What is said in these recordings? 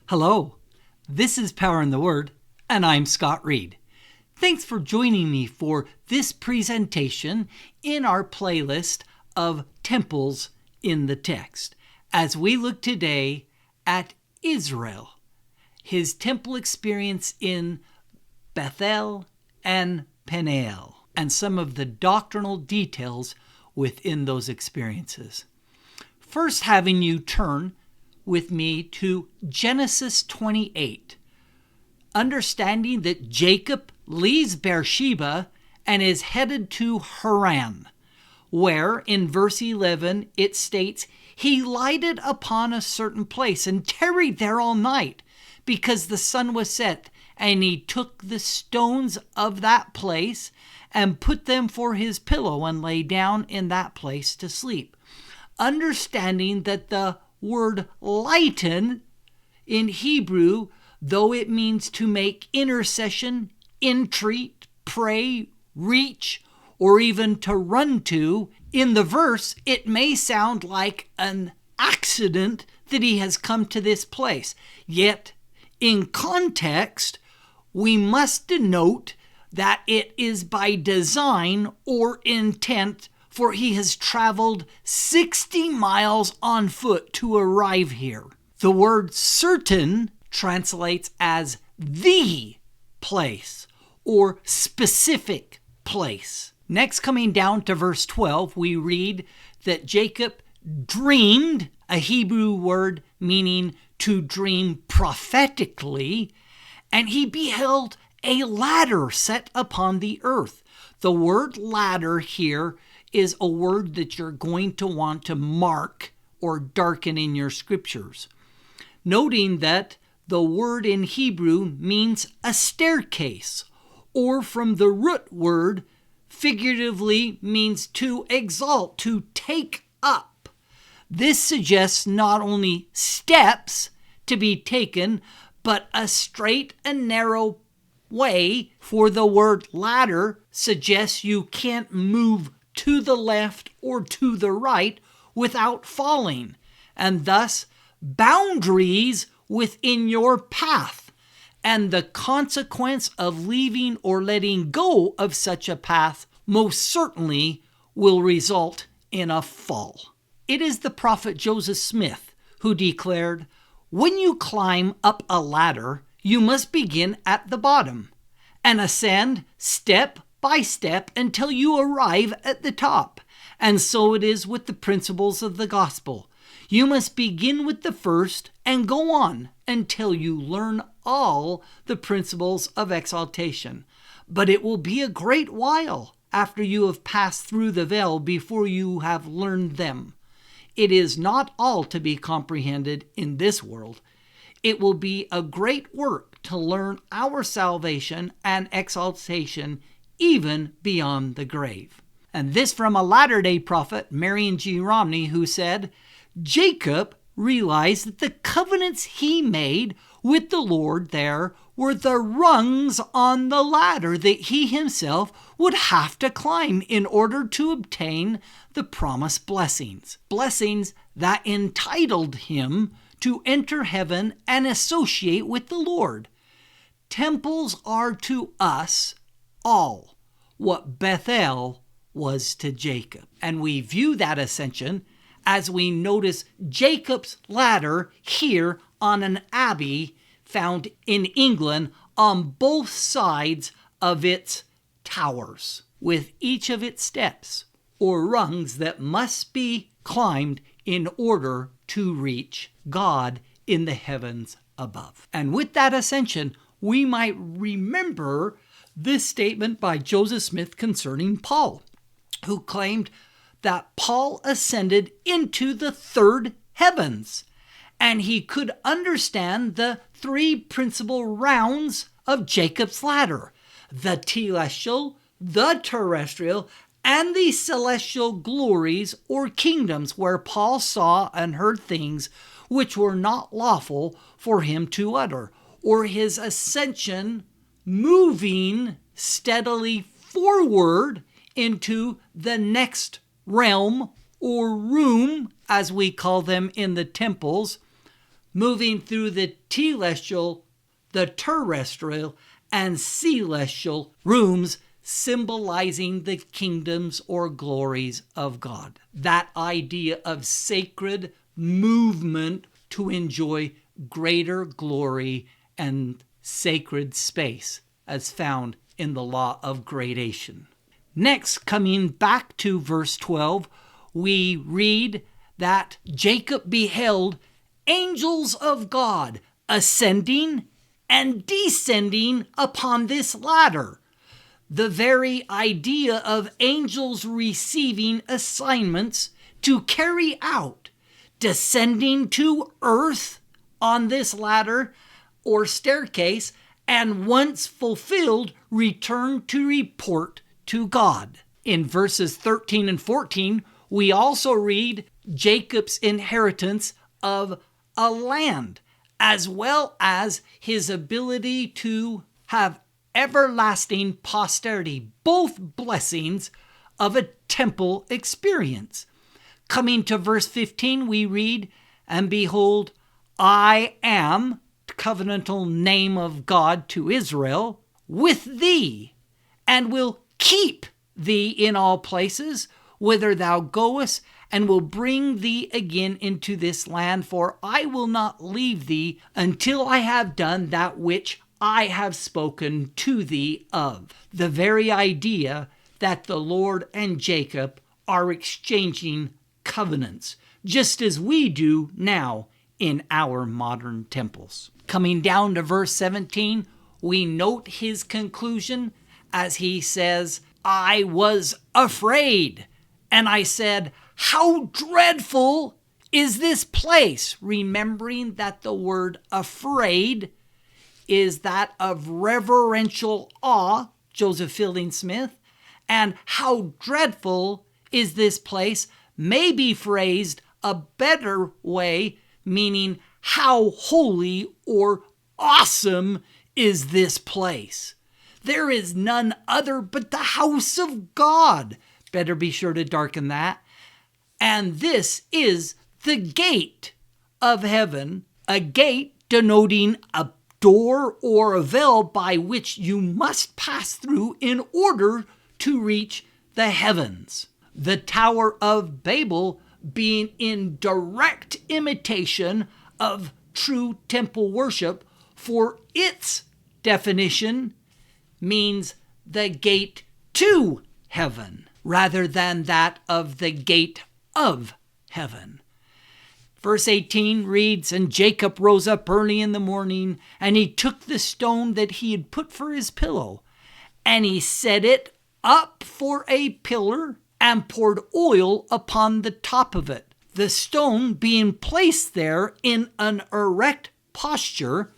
Hello, this is Power in the Word, and I'm Scott Reed. Thanks for joining me for this presentation in our playlist of temples in the text, as we look today at Israel, his temple experience in Bethel and Peniel, and some of the doctrinal details within those experiences. First, having you turn with me to Genesis 28, understanding that Jacob leaves Beersheba and is headed to Haran, where in verse 11 it states, he lighted upon a certain place and tarried there all night, because the sun was set, and he took the stones of that place and put them for his pillow and lay down in that place to sleep. Understanding that the word lighten in Hebrew, though it means to make intercession, entreat, pray, reach, or even to run to, in the verse it may sound like an accident that he has come to this place. Yet, in context, we must denote that it is by design or intent, for he has traveled 60 miles on foot to arrive here. The word certain translates as the place or specific place. Next, coming down to verse 12, we read that Jacob dreamed, a Hebrew word meaning to dream prophetically, and he beheld a ladder set upon the earth. The word ladder here is a word that you're going to want to mark or darken in your scriptures, noting that the word in Hebrew means a staircase, or from the root word, figuratively means to exalt, to take up. This suggests not only steps to be taken, but a straight and narrow way, for the word ladder suggests you can't move to the left or to the right without falling, and thus boundaries within your path, and the consequence of leaving or letting go of such a path most certainly will result in a fall. It is the prophet Joseph Smith who declared, when you climb up a ladder, you must begin at the bottom and ascend step by step until you arrive at the top. And so it is with the principles of the gospel. You must begin with the first and go on until you learn all the principles of exaltation. But it will be a great while after you have passed through the veil before you have learned them. It is not all to be comprehended in this world. It will be a great work to learn our salvation and exaltation even beyond the grave. And this from a latter-day prophet, Marion G. Romney, who said, Jacob realized that the covenants he made with the Lord there were the rungs on the ladder that he himself would have to climb in order to obtain the promised blessings. Blessings that entitled him to enter heaven and associate with the Lord. Temples are to us all what Bethel was to Jacob. And we view that ascension as we notice Jacob's ladder here on an abbey found in England on both sides of its towers, with each of its steps or rungs that must be climbed in order to reach God in the heavens above. And with that ascension, we might remember this statement by Joseph Smith concerning Paul, who claimed that Paul ascended into the third heavens, and he could understand the three principal rounds of Jacob's ladder: the telestial, the terrestrial, and the celestial glories or kingdoms, where Paul saw and heard things which were not lawful for him to utter, or his ascension moving steadily forward into the next realm or room, as we call them in the temples, moving through the telestial, the terrestrial, and celestial rooms, symbolizing the kingdoms or glories of God. That idea of sacred movement to enjoy greater glory and sacred space as found in the law of gradation. Next, coming back to verse 12, we read that Jacob beheld angels of God ascending and descending upon this ladder. The very idea of angels receiving assignments to carry out, descending to earth on this ladder or staircase, and once fulfilled, return to report to God. In verses 13 and 14, we also read Jacob's inheritance of a land, as well as his ability to have everlasting posterity, both blessings of a temple experience. Coming to verse 15, we read, "And behold, I am," covenantal name of God to Israel, "with thee, and will keep thee in all places, whither thou goest, and will bring thee again into this land, for I will not leave thee until I have done that which I have spoken to thee of." The very idea that the Lord and Jacob are exchanging covenants, just as we do now in our modern temples. Coming down to verse 17, we note his conclusion as he says, "I was afraid, and I said, how dreadful is this place?" Remembering that the word afraid is that of reverential awe, Joseph Fielding Smith, and how dreadful is this place may be phrased a better way, meaning how holy or awesome is this place. There is none other but the house of God. Better be sure to darken that. And this is the gate of heaven, a gate denoting a door or a veil by which you must pass through in order to reach the heavens. The Tower of Babel being in direct imitation of true temple worship, for its definition means the gate to heaven rather than that of the gate of heaven. Verse 18 reads, "And Jacob rose up early in the morning, and he took the stone that he had put for his pillow, and he set it up for a pillar, and poured oil upon the top of it. The stone being placed there in an erect posture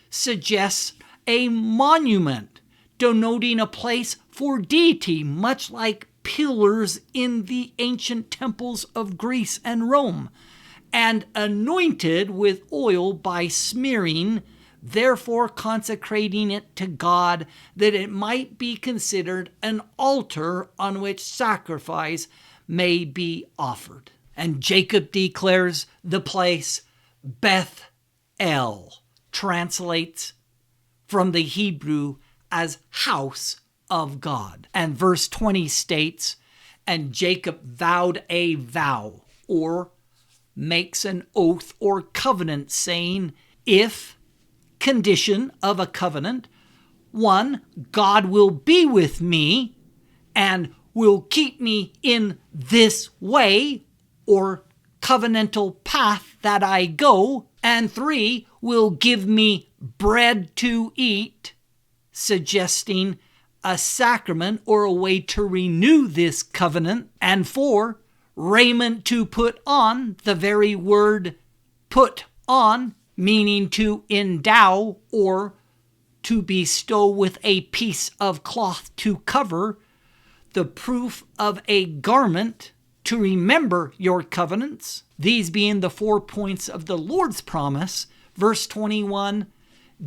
suggests a monument, denoting a place for deity, much like pillars in the ancient temples of Greece and Rome, and anointed with oil by smearing, therefore consecrating it to God, that it might be considered an altar on which sacrifice may be offered." And Jacob declares the place Bethel, translates from the Hebrew as house of God. And verse 20 states, "And Jacob vowed a vow," or makes an oath or covenant, saying, if condition of a covenant, 1, God will be with me and will keep me in this way or covenantal path that I go, and 3, will give me bread to eat, suggesting a sacrament or a way to renew this covenant, and 4, raiment to put on, the very word put on, meaning to endow or to bestow with a piece of cloth to cover, the proof of a garment to remember your covenants. These being the 4 points of the Lord's promise. Verse 21,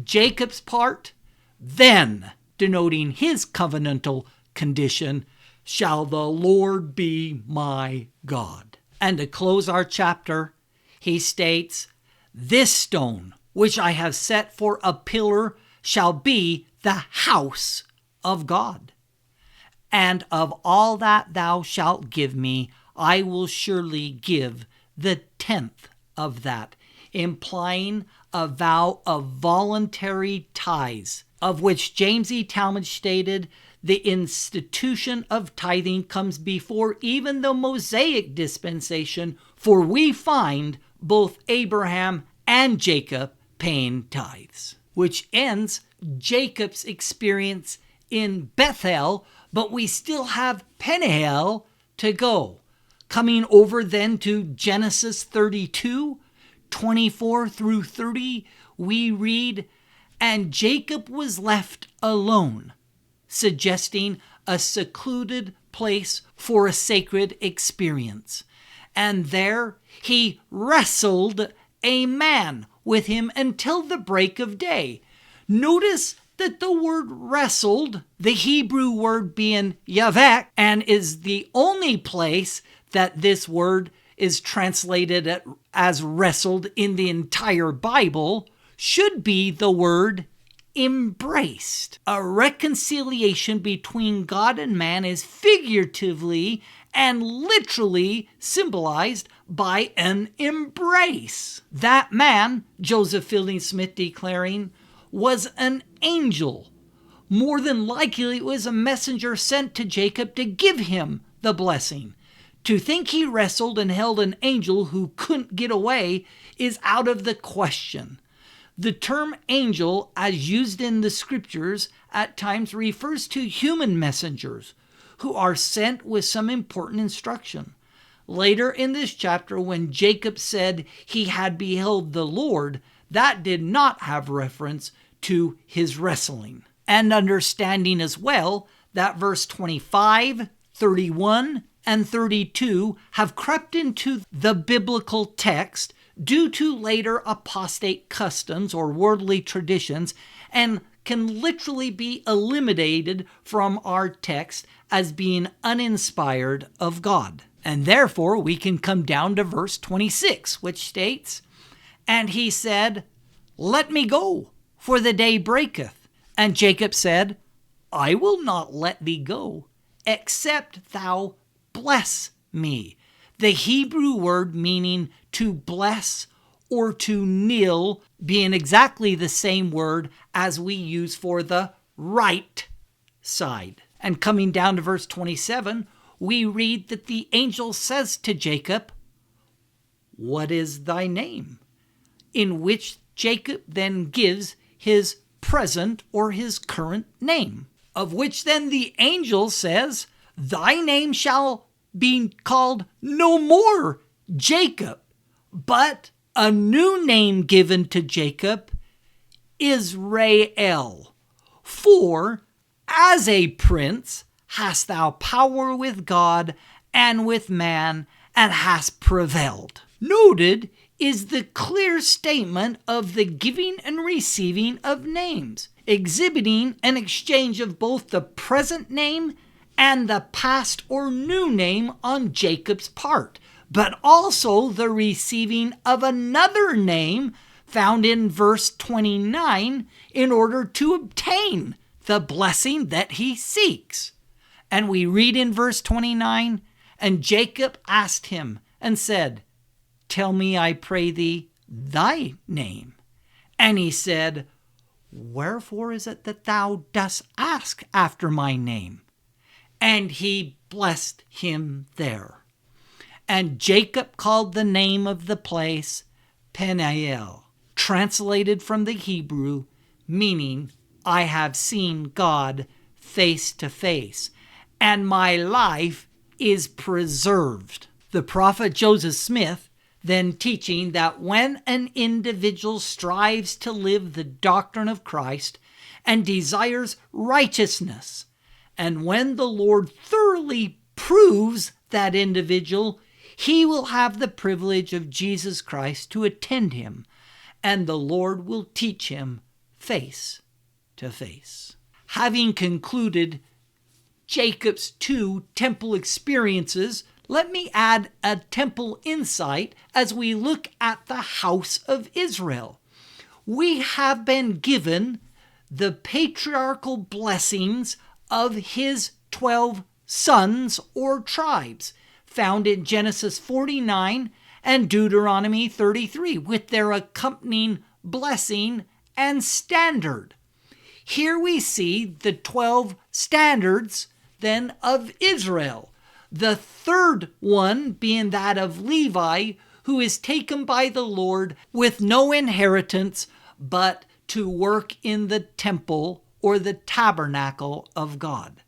Jacob's part, then, denoting his covenantal condition, shall the Lord be my God. And to close our chapter, he states, This stone, which I have set for a pillar, shall be the house of God. And of all that thou shalt give me, I will surely give the 10th of that, implying a vow of voluntary tithes, of which James E. Talmage stated, the institution of tithing comes before even the Mosaic dispensation, for we find both Abraham and Jacob paying tithes. Which ends Jacob's experience in Bethel, but we still have Peniel to go. Coming over then to Genesis 32, 24 through 30, we read, and Jacob was left alone, suggesting a secluded place for a sacred experience. And there he wrestled a man with him until the break of day. Notice that the word wrestled, the Hebrew word being yavek, and is the only place that this word is translated as wrestled in the entire Bible, should be the word embraced. A reconciliation between God and man is figuratively and literally symbolized by an embrace. That man, Joseph Fielding Smith declaring, was an angel. More than likely, it was a messenger sent to Jacob to give him the blessing. To think he wrestled and held an angel who couldn't get away is out of the question. The term angel, as used in the scriptures, at times refers to human messengers who are sent with some important instruction. Later in this chapter, when Jacob said he had beheld the Lord, that did not have reference to his wrestling. And understanding as well that verse 25, 31, and 32 have crept into the biblical text due to later apostate customs or worldly traditions, and can literally be eliminated from our text as being uninspired of God. And therefore we can come down to verse 26, which states, and he said, let me go, for the day breaketh. And Jacob said, I will not let thee go, except thou bless me. The Hebrew word meaning to bless or to kneel being exactly the same word as we use for the right side. And coming down to verse 27, we read that the angel says to Jacob, what is thy name? In which Jacob then gives his present or his current name, of which then the angel says, thy name shall be called no more Jacob, but a new name given to Jacob, Israel. For as a prince hast thou power with God and with man, and hast prevailed. Noted is the clear statement of the giving and receiving of names, exhibiting an exchange of both the present name and the past or new name on Jacob's part, but also the receiving of another name found in verse 29 in order to obtain the blessing that he seeks. And we read in verse 29, and Jacob asked him and said, tell me, I pray thee, thy name. And he said, wherefore is it that thou dost ask after my name? And he blessed him there. And Jacob called the name of the place Peniel, translated from the Hebrew, meaning, I have seen God face to face, and my life is preserved. The prophet Joseph Smith then teaching that when an individual strives to live the doctrine of Christ and desires righteousness, and when the Lord thoroughly proves that individual, he will have the privilege of Jesus Christ to attend him, and the Lord will teach him face to face. Having concluded Jacob's 2 temple experiences, let me add a temple insight as we look at the house of Israel. We have been given the patriarchal blessings of his 12 sons or tribes, found in Genesis 49 and Deuteronomy 33, with their accompanying blessing and standard. Here we see the 12 standards then of Israel. The third one being that of Levi, who is taken by the Lord with no inheritance, but to work in the temple or the tabernacle of God.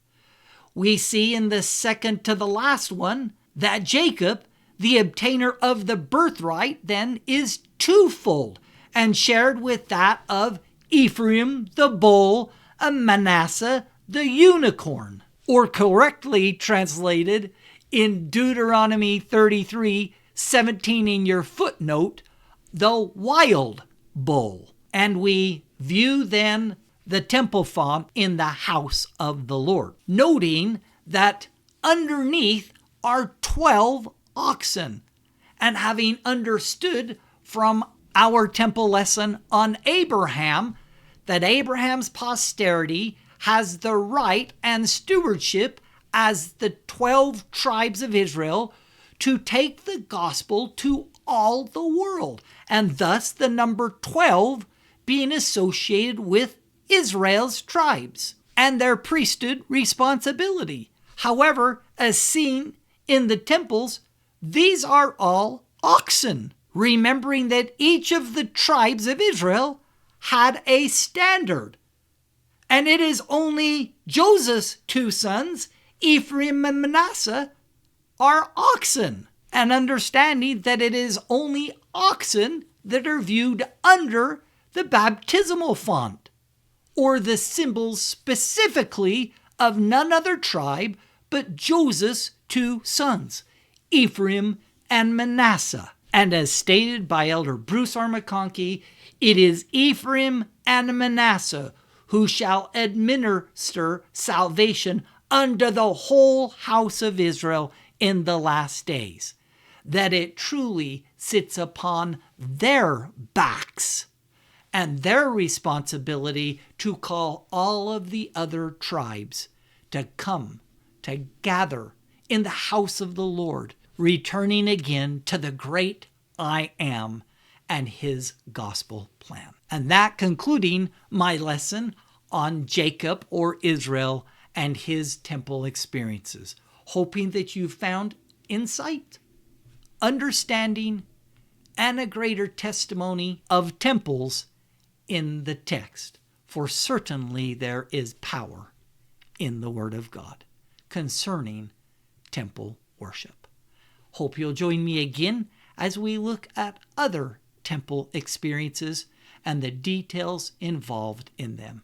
We see in the second to the last one that Jacob, the obtainer of the birthright, then is twofold and shared with that of Ephraim the bull and Manasseh the unicorn. Or correctly translated in Deuteronomy 33:17 in your footnote, the wild bull. And we view then the temple font in the house of the Lord, noting that underneath are 12 oxen. And having understood from our temple lesson on Abraham that Abraham's posterity has the right and stewardship as the 12 tribes of Israel to take the gospel to all the world, and thus the number 12 being associated with Israel's tribes and their priesthood responsibility. However, as seen in the temples, these are all oxen, remembering that each of the tribes of Israel had a standard. And it is only Joseph's 2 sons, Ephraim and Manasseh, are oxen, and understanding that it is only oxen that are viewed under the baptismal font, or the symbols specifically of none other tribe but Joseph's 2 sons, Ephraim and Manasseh. And as stated by Elder Bruce R. McConkie, it is Ephraim and Manasseh who shall administer salvation unto the whole house of Israel in the last days, that it truly sits upon their backs and their responsibility to call all of the other tribes to come, to gather in the house of the Lord, returning again to the great I Am and his gospel plan. And that concluding my lesson on Jacob or Israel and his temple experiences, hoping that you found insight, understanding, and a greater testimony of temples in the text. For certainly there is power in the Word of God concerning temple worship. Hope you'll join me again as we look at other temple experiences and the details involved in them.